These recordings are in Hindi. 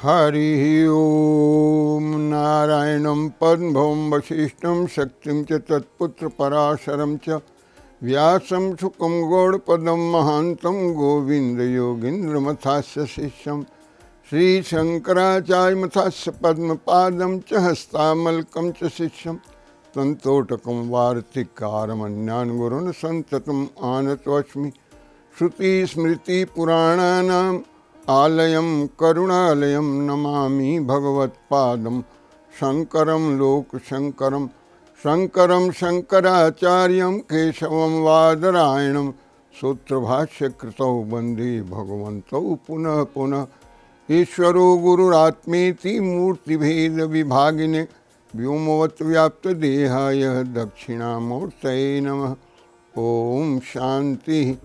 हरि ओम। नारायणं पद्मभवं वसिष्ठं शक्तिं च तत्पुत्र पराशरं च व्यासं शुकं गौड़पदं महान्तं गोविंद योगीन्द्रमथास्य शिष्यं श्रीशंकराचार्यमथास्य पद्मपादं च हस्तामलकं च शिष्यं तन्तोटकं वार्तिकारमन्यान् गुरून् सन्ततम् आनतोऽस्मि। श्रुतिस्मृतिपुराणानाम् आलयं करुणालयं नमामि भगवत्पादं शंकरं लोकशंकरं शंकरं शंकराचार्यं केशवं वादरायणं सूत्रभाष्यकृतौ वन्दे भगवन्तौ पुनः पुनः। ईश्वरो गुरुरात्मेति मूर्तिभेदविभागिने व्योमवद्व्याप्तदेहाय दक्षिणामूर्तये नमः। ओम शांति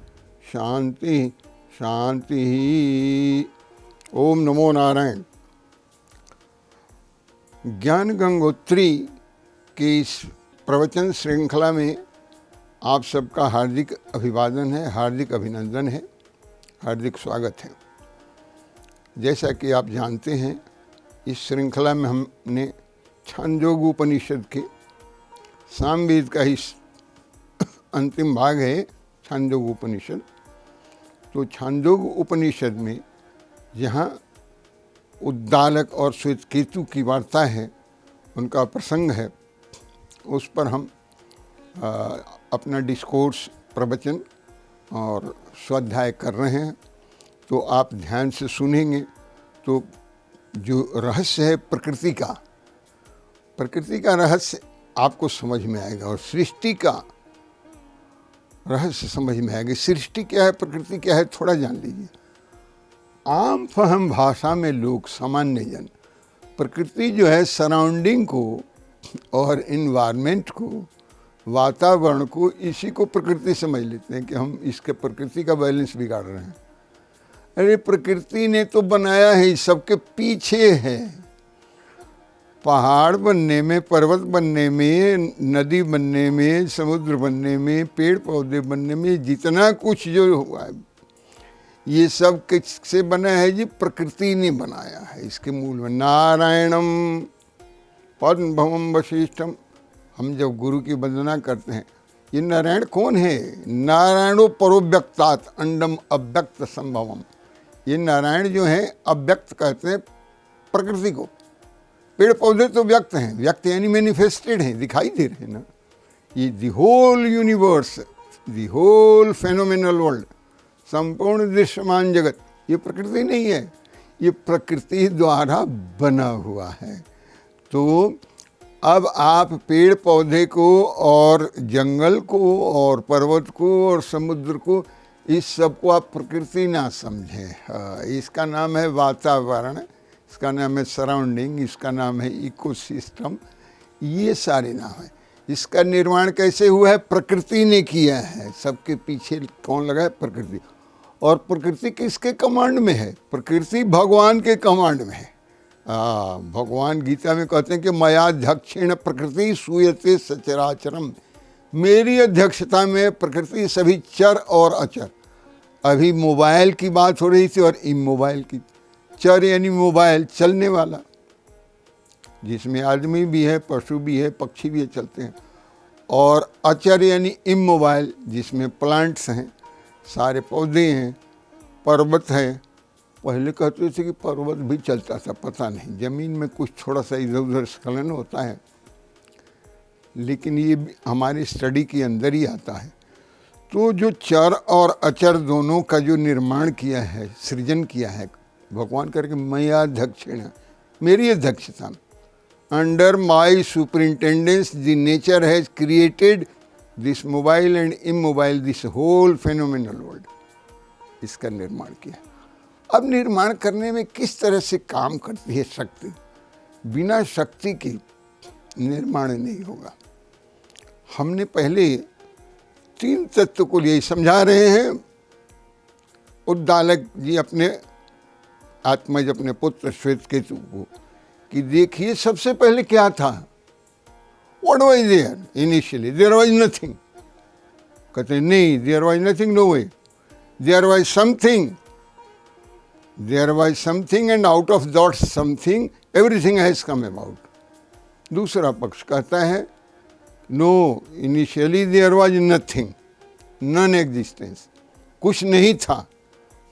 शांति शांति। ओम नमो नारायण। ज्ञान गंगोत्री की इस प्रवचन श्रृंखला में आप सबका हार्दिक अभिवादन है, हार्दिक अभिनंदन है, हार्दिक स्वागत है। जैसा कि आप जानते हैं, इस श्रृंखला में हमने छांदोग्य उपनिषद के सामवेद का ही अंतिम भाग है छांदोग्य उपनिषद। तो छांदोग्य उपनिषद में जहाँ उद्दालक और श्वेतकेतु की वार्ता है, उनका प्रसंग है, उस पर हम अपना डिस्कोर्स प्रवचन और स्वाध्याय कर रहे हैं। तो आप ध्यान से सुनेंगे तो जो रहस्य है प्रकृति का रहस्य आपको समझ में आएगा और सृष्टि का रहस्य समझ में आएगा। सृष्टि क्या है, प्रकृति क्या है, थोड़ा जान लीजिए। आम फहम भाषा में लोग, सामान्य जन, प्रकृति जो है सराउंडिंग को और इन्वायरमेंट को, वातावरण को, इसी को प्रकृति समझ लेते हैं कि हम इसके प्रकृति का बैलेंस बिगाड़ रहे हैं। अरे प्रकृति ने तो बनाया है, सबके पीछे है। पहाड़ बनने में, पर्वत बनने में, नदी बनने में, समुद्र बनने में, पेड़ पौधे बनने में, जितना कुछ जो हुआ है ये सब किससे बना है जी? प्रकृति ने बनाया है। इसके मूल में नारायणम पद्मभवं वसिष्ठम। हम जब गुरु की वंदना करते हैं, ये नारायण कौन है? नारायणो परोव्यक्तात् अंडम अव्यक्त संभवम। ये नारायण जो है अव्यक्त कहते हैं प्रकृति को। पेड़ पौधे तो व्यक्त हैं, व्यक्त यानी मैनिफेस्टेड हैं, दिखाई दे रहे हैं ना। ये the whole universe, the whole phenomenal world, संपूर्ण दृश्यमान जगत, ये प्रकृति नहीं है, ये प्रकृति द्वारा बना हुआ है। तो अब आप पेड़ पौधे को और जंगल को और पर्वत को और समुद्र को, इस सब को आप प्रकृति ना समझें। हाँ, इसका नाम है वातावरण, इसका नाम है सराउंडिंग, इसका नाम है इकोसिस्टम, ये सारे नाम है। इसका निर्माण कैसे हुआ है? प्रकृति ने किया है। सबके पीछे कौन लगा है? प्रकृति। और प्रकृति किसके कमांड में है? प्रकृति भगवान के कमांड में है। भगवान गीता में कहते हैं कि मयाध्यक्षेण प्रकृति सूयते सचराचरम। मेरी अध्यक्षता में प्रकृति सभी चर और अचर। अभी मोबाइल की बात हो रही थी और इमोबाइल की। चर यानी मोबाइल, चलने वाला, जिसमें आदमी भी है, पशु भी है, पक्षी भी है, चलते हैं। और अचर यानी इमोबाइल, जिसमें प्लांट्स हैं, सारे पौधे हैं, पर्वत है। पहले कहते थे कि पर्वत भी चलता था, पता नहीं, ज़मीन में कुछ थोड़ा सा इधर उधर स्खलन होता है, लेकिन ये हमारी स्टडी के अंदर ही आता है। तो जो चर और अचर दोनों का जो निर्माण किया है, सृजन किया है भगवान करके, मयाध्यक्षेण, मेरी अध्यक्षता, under my superintendence the nature has created this mobile and immobile, this whole phenomenal world. इसका निर्माण किया। अब निर्माण करने में किस तरह से काम करती है शक्ति? बिना शक्ति के निर्माण नहीं होगा। हमने पहले 3 तत्व को लिए समझा रहे हैं। उद्दालक जी अपने आत्मज, अपने पुत्र श्वेतकेतु को, कि देखिए सबसे पहले क्या था? What was there initially? There was nothing. कहते नहीं, there was nothing, no way. There was something there was something and out of that something everything has come about. दूसरा पक्ष कहता है no, initially there was nothing, non existence, कुछ नहीं था,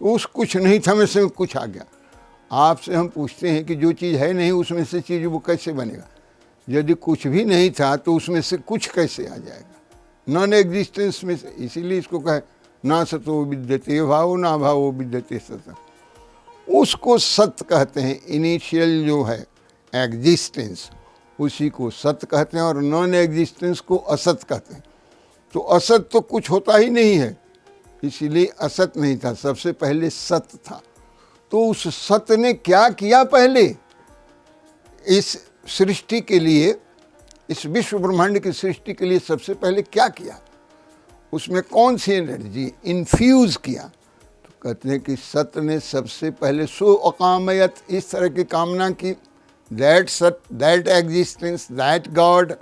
उस कुछ नहीं था में से कुछ आ गया। आपसे हम पूछते हैं कि जो चीज़ है नहीं उसमें से चीज़ वो कैसे बनेगा? यदि कुछ भी नहीं था तो उसमें से कुछ कैसे आ जाएगा? नॉन एग्जिस्टेंस में से, इसीलिए इसको कहे ना सतो विद्यते भावो ना भावो विद्यते सत। उसको सत्य कहते हैं, इनिशियल जो है एग्जिस्टेंस उसी को सत्य कहते हैं, और नॉन एग्जिस्टेंस को असत कहते हैं। तो असत तो कुछ होता ही नहीं है, इसीलिए असत नहीं था, सबसे पहले सत्य था। तो उस सत्य ने क्या किया पहले इस सृष्टि के लिए, इस विश्व ब्रह्मांड की सृष्टि के लिए सबसे पहले क्या किया? उसमें कौन सी एनर्जी इन्फ्यूज़ किया? तो कहते हैं कि सत्य ने सबसे पहले सो अकामयत, इस तरह की कामना की, दैट सत्य, that existence, that God,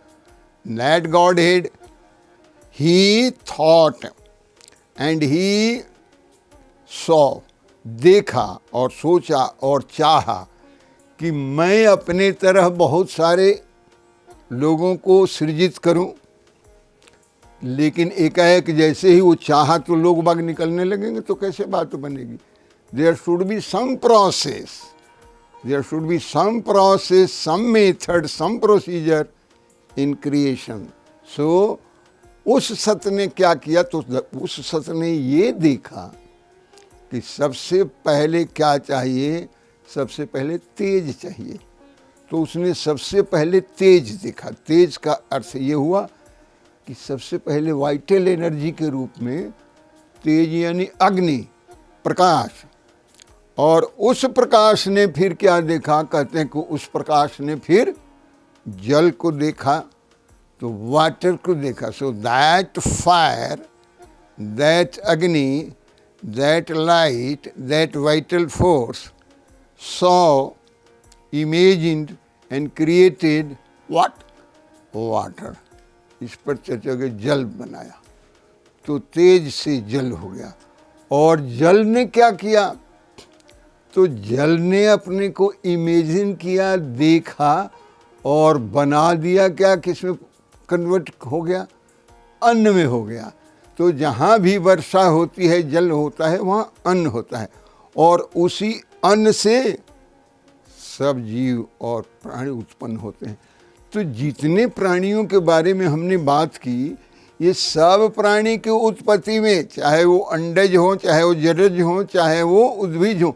that God head, he thought and he saw, देखा और सोचा और चाहा कि मैं अपने तरह बहुत सारे लोगों को सृजित करूं। लेकिन एकाएक जैसे ही वो चाहा तो लोग बाग निकलने लगेंगे तो कैसे बात बनेगी? There should be some process, there should be some process, some method, some procedure in creation. So उस सत्य ने क्या किया? तो उस सत्य ने ये देखा कि सबसे पहले क्या चाहिए? सबसे पहले तेज चाहिए। तो उसने सबसे पहले तेज देखा। तेज का अर्थ ये हुआ कि सबसे पहले वाइटल एनर्जी के रूप में तेज यानी अग्नि, प्रकाश। और उस प्रकाश ने फिर क्या देखा? कहते हैं कि उस प्रकाश ने फिर जल को देखा, तो वाटर को देखा। सो दैट फायर, दैट अग्नि, that light, that vital force saw, imagined and created what? Water. इस पर चर्चा के जल बनाया, तो तेज से जल हो गया। और जल ने क्या किया? तो जल ने अपने को इमेजिन किया, देखा और बना दिया। क्या? किसमें कन्वर्ट हो गया? अन्न में हो गया। तो जहाँ भी वर्षा होती है, जल होता है, वहाँ अन्न होता है, और उसी अन्न से सब जीव और प्राणी उत्पन्न होते हैं। तो जितने प्राणियों के बारे में हमने बात की, ये सब प्राणी की उत्पत्ति में, चाहे वो अंडज हो, चाहे वो जडज हो, चाहे वो उद्भिज हो,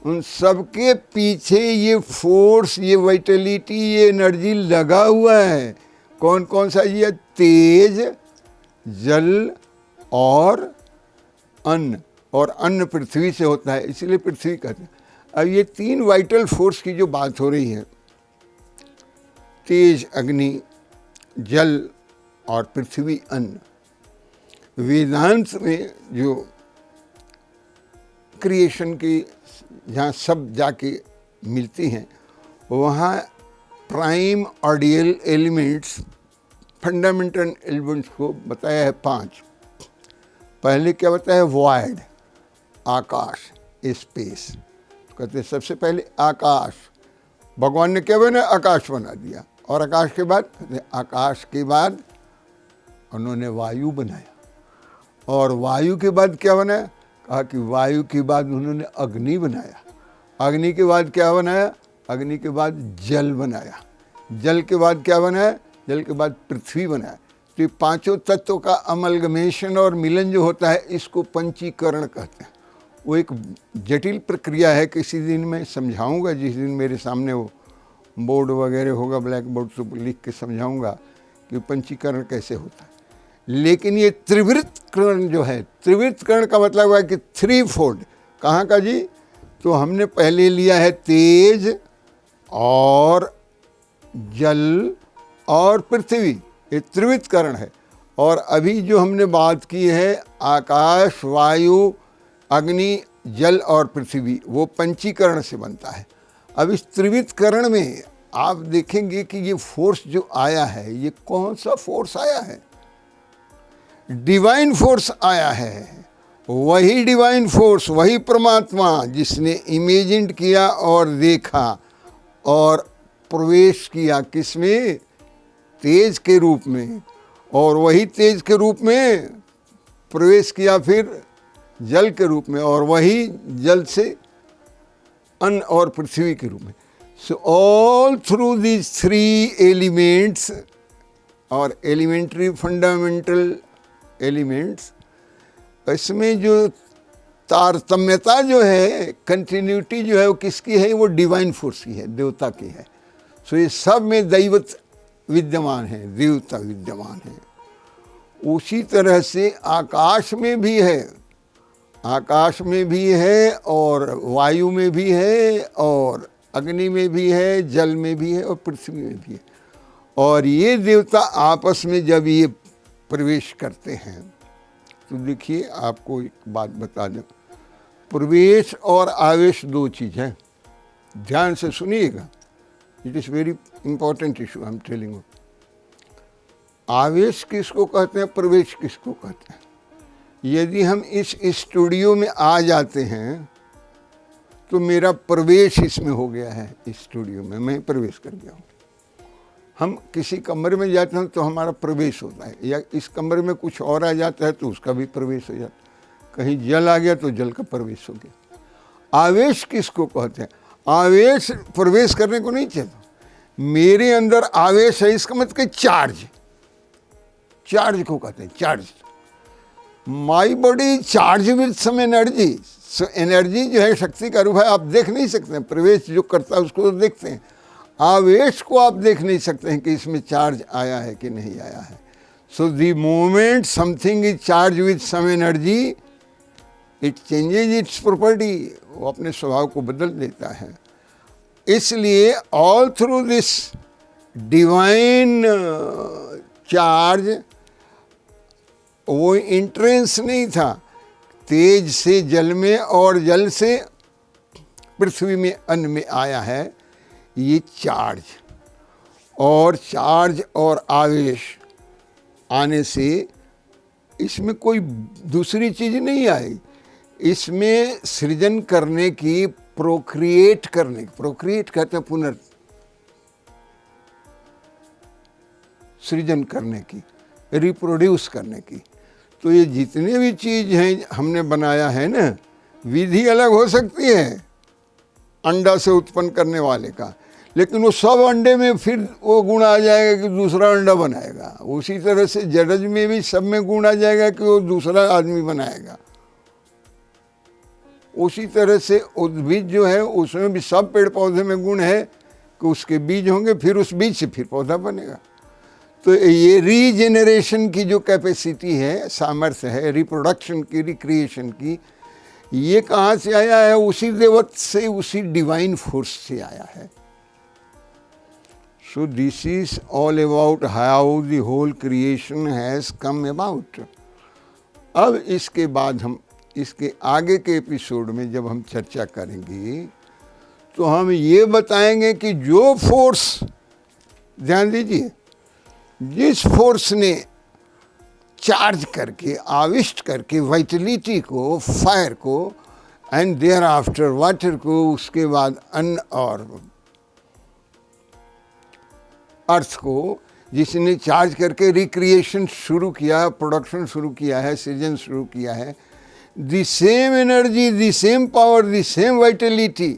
उन सबके पीछे ये फोर्स, ये वाइटलिटी, ये एनर्जी लगा हुआ है। कौन कौन सा? ये तेज, जल और अन्न। और अन्न पृथ्वी से होता है, इसलिए पृथ्वी कहते हैं। अब ये तीन वाइटल फोर्स की जो बात हो रही है, तेज अग्नि, जल और पृथ्वी अन्न, वेदांत में जो क्रिएशन की जहाँ सब जाके मिलती हैं, वहाँ prime ordeal elements, fundamental elements को बताया है 5। पहले क्या बताया? वॉइड, आकाश, स्पेस। तो कहते हैं सबसे पहले आकाश। भगवान ने क्या बनाया? आकाश बना दिया। और आकाश के बाद, आकाश के बाद उन्होंने वायु बनाया। और वायु के बाद क्या बनाया? कहा कि वायु के बाद उन्होंने अग्नि बनाया। अग्नि के बाद क्या बनाया? अग्नि के बाद जल बनाया। जल के बाद क्या बनाया? जल के बाद पृथ्वी बनाया। तो ये पांचों तत्वों का अमलगमेशन और मिलन जो होता है, इसको पंचीकरण कहते हैं। वो एक जटिल प्रक्रिया है, किसी दिन मैं समझाऊंगा, जिस दिन मेरे सामने वो बोर्ड वगैरह होगा, ब्लैक बोर्ड से लिख के समझाऊंगा कि पंचीकरण कैसे होता है। लेकिन ये त्रिवृत्तकरण जो है, त्रिवृत्तकरण का मतलब हुआ कि 3 फोल्ड। कहाँ का जी? तो हमने पहले लिया है तेज और जल और पृथ्वी, ये त्रिवृत्तकरण है। और अभी जो हमने बात की है आकाश, वायु, अग्नि, जल और पृथ्वी, वो पंचीकरण से बनता है। अब इस त्रिवृत्तकरण में आप देखेंगे कि ये फोर्स जो आया है, ये कौन सा फोर्स आया है? डिवाइन फोर्स आया है। वही डिवाइन फोर्स, वही परमात्मा जिसने इमेजिन किया और देखा और प्रवेश किया किसमें, तेज के रूप में, और वही तेज के रूप में प्रवेश किया फिर जल के रूप में, और वही जल से अन्न और पृथ्वी के रूप में। So all through these three elements और एलिमेंट्री फंडामेंटल एलिमेंट्स, इसमें जो तारतम्यता जो है, कंटिन्यूटी जो है, वो किसकी है? वो डिवाइन फोर्स की है, देवता की है। सो ये सब में दैवत विद्यमान है, देवता विद्यमान है। उसी तरह से आकाश में भी है, आकाश में भी है और वायु में भी है और अग्नि में भी है, जल में भी है और पृथ्वी में भी है। और ये देवता आपस में जब ये प्रवेश करते हैं तो देखिए, आपको एक बात बता दें, प्रवेश और आवेश दो चीज़ है, ध्यान से सुनिएगा। It is very important issue I am telling you. आवेश किसको कहते हैं, प्रवेश किसको कहते हैं? यदि हम इस स्टूडियो में आ जाते हैं तो मेरा प्रवेश इसमें हो गया है, इस स्टूडियो में मैं प्रवेश कर गया हूँ। हम किसी कमरे में जाते हैं तो हमारा प्रवेश होता है, या इस कमरे में कुछ और आ जाता है तो उसका भी प्रवेश हो जाता है। कहीं जल आ गया तो जल का प्रवेश हो गया। आवेश किसको कहते हैं? आवेश प्रवेश करने को नहीं चाहता, मेरे अंदर आवेश है, इसका मतलब कि चार्ज, चार्ज को कहते हैं charge. My body charge with some energy. So energy जो है शक्ति का रूप है, आप देख नहीं सकते हैं, प्रवेश जो करता है उसको तो देखते हैं, आवेश को आप देख नहीं सकते हैं कि इसमें चार्ज आया है कि नहीं आया है। So the moment something is charge with some energy, it changes its property, वो अपने स्वभाव को बदल देता है। इसलिए all through this divine charge, वो इंट्रेंस नहीं था, तेज से जल में और जल से पृथ्वी में अन्न में आया है ये चार्ज। और चार्ज और आवेश आने से इसमें कोई दूसरी चीज़ नहीं आई, इसमें सृजन करने की, प्रोक्रिएट करने की, प्रोक्रिएट कहते हैं पुनर्सृजन करने की, रिप्रोड्यूस करने की। तो ये जितने भी चीज़ हैं हमने बनाया है ना, विधि अलग हो सकती है अंडा से उत्पन्न करने वाले का, लेकिन वो सब अंडे में फिर वो गुण आ जाएगा कि दूसरा अंडा बनाएगा। उसी तरह से जड़ज में भी सब में गुण आ जाएगा कि वो दूसरा आदमी बनाएगा। उसी तरह से उद्भिद जो है उसमें भी सब पेड़ पौधे में गुण है कि उसके बीज होंगे, फिर उस बीज से फिर पौधा बनेगा। तो ये रीजेनरेशन की जो कैपेसिटी है, सामर्थ्य है, रिप्रोडक्शन की, रिक्रिएशन की, ये कहाँ से आया है? उसी देवत से, उसी डिवाइन फोर्स से आया है। So this is all about how the whole creation has come about. अब इसके बाद हम इसके आगे के एपिसोड में जब हम चर्चा करेंगे तो हम ये बताएंगे कि जो फोर्स, ध्यान दीजिए, जिस फोर्स ने चार्ज करके, आविष्ट करके वाइटलिटी को, फायर को, एंड देयर आफ्टर वाटर को, उसके बाद अन्न और अर्थ को, जिसने चार्ज करके रिक्रिएशन शुरू किया, प्रोडक्शन शुरू किया है, सृजन शुरू किया है, the same energy, the same power, the same Vitality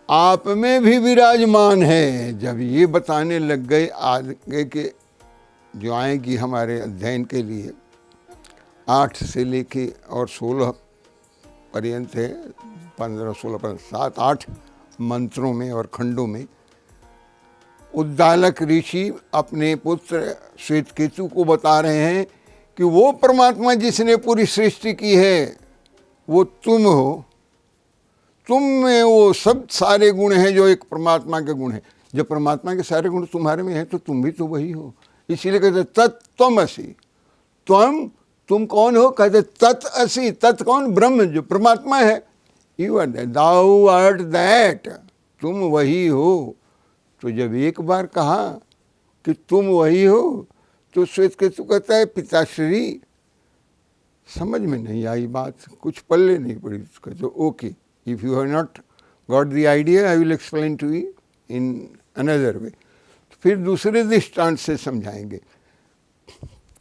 आप में भी विराजमान है। जब ये बताने लग गए, आगे के जो आएगी हमारे अध्ययन के लिए 8 से लेके और 16 पर्यंत है, 15-16 पर्यंत, 7-8 मंत्रों में और खंडों में उद्दालक ऋषि अपने पुत्र श्वेतकेतु को बता रहे हैं कि वो परमात्मा जिसने पूरी सृष्टि की है वो तुम हो, तुम में वो सब सारे गुण हैं जो एक परमात्मा के गुण हैं। जब परमात्मा के सारे गुण तुम्हारे में हैं तो तुम भी तो वही हो। इसीलिए कहते तत्त्वमसि, तुम कौन हो? कहते तत् असि। तत् कौन? ब्रह्म, जो परमात्मा है। You are that, thou art that, तुम वही हो। तो जब एक बार कहा कि तुम वही हो तो श्वेतकेतु कहता है पिताश्री समझ में नहीं आई बात, कुछ पल्ले नहीं पड़ी उसका, तो okay, if you have not got the idea I will explain to you in another way. फिर दूसरे दृष्टांत से समझाएंगे।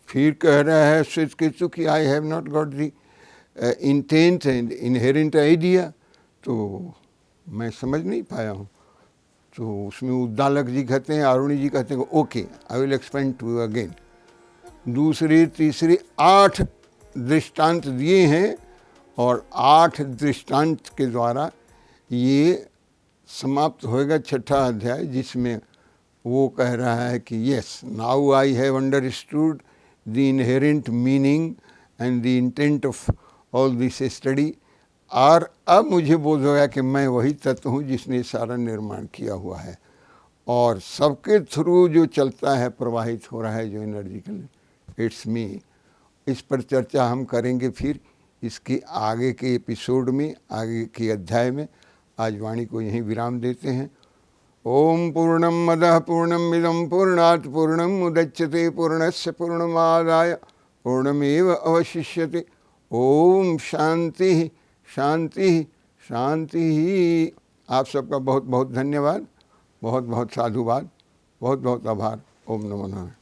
फिर कह रहा है श्वेतकेतु कि I have not got the intent and inherent idea, तो मैं समझ नहीं पाया हूँ। तो उसमें उद्दालक जी कहते हैं, अरुणी जी कहते हैं okay I will explain to you again. दूसरे तीसरे 8 दृष्टांत दिए हैं और 8 दृष्टांत के द्वारा ये समाप्त होएगा 6ठा अध्याय, जिसमें वो कह रहा है कि yes now I have understood the inherent meaning and the intent of all this study. और अब मुझे बोध हो गया कि मैं वही तत्व हूँ जिसने सारा निर्माण किया हुआ है और सबके थ्रू जो चलता है, प्रवाहित हो रहा है जो एनर्जिकल, इट्स मी। इस पर चर्चा हम करेंगे फिर इसके आगे के एपिसोड में, आगे के अध्याय में। आज वाणी को यहीं विराम देते हैं। ओम पूर्णम मदः पूर्णमिदं पूर्णात् पूर्णम् उदच्यते पूर्णस्य पूर्णमादाय पूर्णमेव अवशिष्यते। ओम शांति शांति शांति। आप सबका बहुत बहुत धन्यवाद, बहुत बहुत साधुवाद, बहुत बहुत आभार। ओम नमो नारायण।